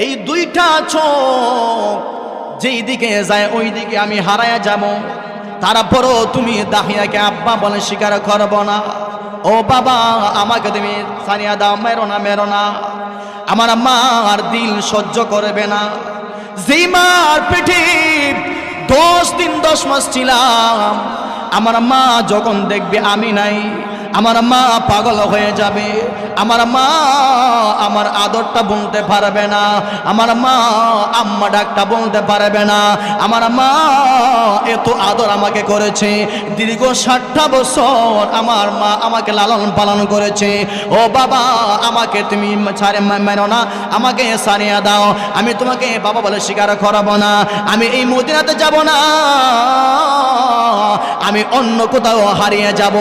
এই দুইটা চোখ যেই দিকে যায় ওই দিকে আমি হারায়া যাব। তারপরও তুমি দাহিয়াকে আব্বা বলে স্বীকার করব না। ও বাবা, আমাকে তুমি ছাড়িয়া দাও, মেরো না, মেরো না। আমার মার দিল সহ্য করবে না। যেই মার পেটে 10 দিন 10 মাস ছিলাম, আমার মা যখন দেখবে আমি নাই, আমার মা পাগল হয়ে যাবে। আমার মা আমার আদরটা বলতে পারবে না। আমার মা আম্মা ডাকটা বলতে পারবে না। আমার মা এত আদর আমাকে করেছে, দীর্ঘ 60টা বছর আমার মা আমাকে লালন পালন করেছে। ও বাবা, আমাকে তুমি ছাড়ে মেরো না, আমাকে ছাড়িয়ে দাও। আমি তোমাকে বাবা বলে স্বীকার করব না। আমি এই মদিনাতে যাব না, আমি অন্য কোথাও হারিয়ে যাব।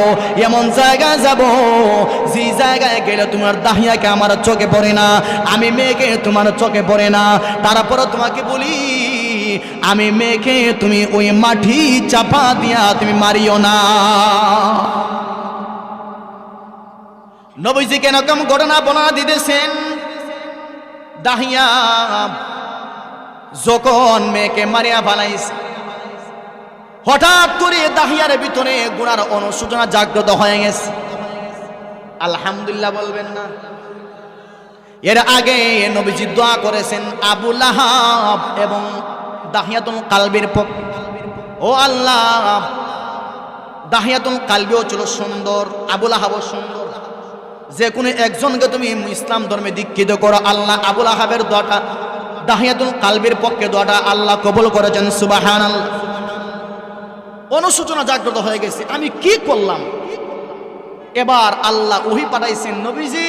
এমন জায়গায় যাব যে জায়গায় গেলে তোমার দাহিয়াকে আমার চোখে পড়ে না, আমি মেয়েকে তোমার চোখে পড়ে না। তারপরে তোমাকে বলি, আমি মেয়েকে তুমি ওই মাটি চাপা দিয়া তুমি মারিও না। নবীজি কেন কম ঘটনা বর্ণনা দিতেছেন? দাহিয়া যখন মেয়েকে মারিয়া ফেলাইছে, হঠাৎ করে দাহিয়ার ভিতরে গুনার অনুশোচনা জাগ্রত হয়ে গেছে। আলহামদুলিল্লাহ বলবেন না? এর আগে নবীজি দোয়া করেছেন আবু লাহাব এবং দাহিয়াতুল কালবির পক্ষে। ও আল্লাহ, দাহিয়াতুল কালবিও ছিল সুন্দর, আবু লাহাবও সুন্দর। যে কোনো একজনকে তুমি ইসলাম ধর্মে দীক্ষিত করো। আল্লাহ আবু লাহাবের দোয়াটা, দাহিয়াতুল কালবির পক্ষে দোয়াটা আল্লাহ কবুল করেছেন। সুবহানাল্লাহ। অনুশোচনা জাগ্রত হয়ে গেছে, আমি কি করলাম? এবার আল্লাহ ওহী পাঠাইছেন, নবীজি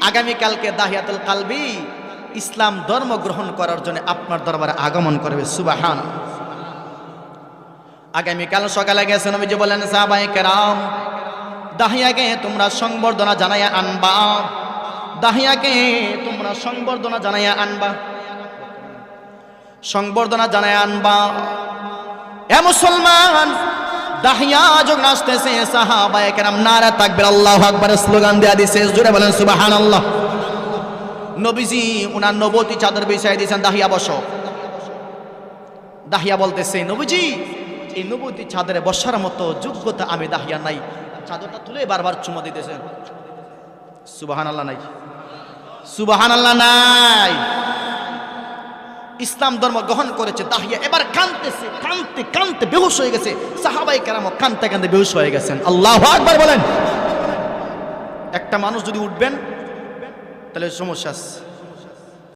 আগামীকালকে দাহিয়াতুল কালবি ইসলাম ধর্ম গ্রহণ করার জন্য আপনার দরবারে আগমন করবে। সুবহানাল্লাহ। আগামীকাল সকালে গেছে, নবীজি বলেন সাহাবায়ে কেরাম, দাহিয়াকে তোমরা সংবর্ধনা জানাইয়া আনবা, দাহিয়াকে তোমরা সংবর্ধনা জানাইয়া আনবা, সংবর্ধনা জানাইয়া আনবা। এ মুসলমান, দাহিয়া যখন আসতেছে, সাহাবায়ে কেরাম নারা তাকবীর আল্লাহু আকবার স্লোগান দেয়া দিছে। জোরে বলেন সুবহানাল্লাহ। নবীজি ওনার নবতী চাদর বিছাই দিয়েছেন, দাহিয়া বসো। দাহিয়া বলতেছে, নবীজি এই নবতী চাদরে বসার মতো যোগ্যতা আমি দাহিয়া নাই। চাদরটা তুলে বারবার চুমা দিতেছে। সুবহানাল্লাহ নাই? সুবহানাল্লাহ নাই? ইসলাম ধর্ম গ্রহণ করেছে দাহিয়া, এবার কাঁদতেছে, কাঁদতে কাঁদতে বেহুশ হয়ে গেছে। সাহাবায়ে কেরামও কাঁদতে কাঁদতে বেহুশ হয়ে গেছেন। আল্লাহু আকবার বলেন। একটা মানুষ যদি উঠবেন তাহলে সমস্যা আছে।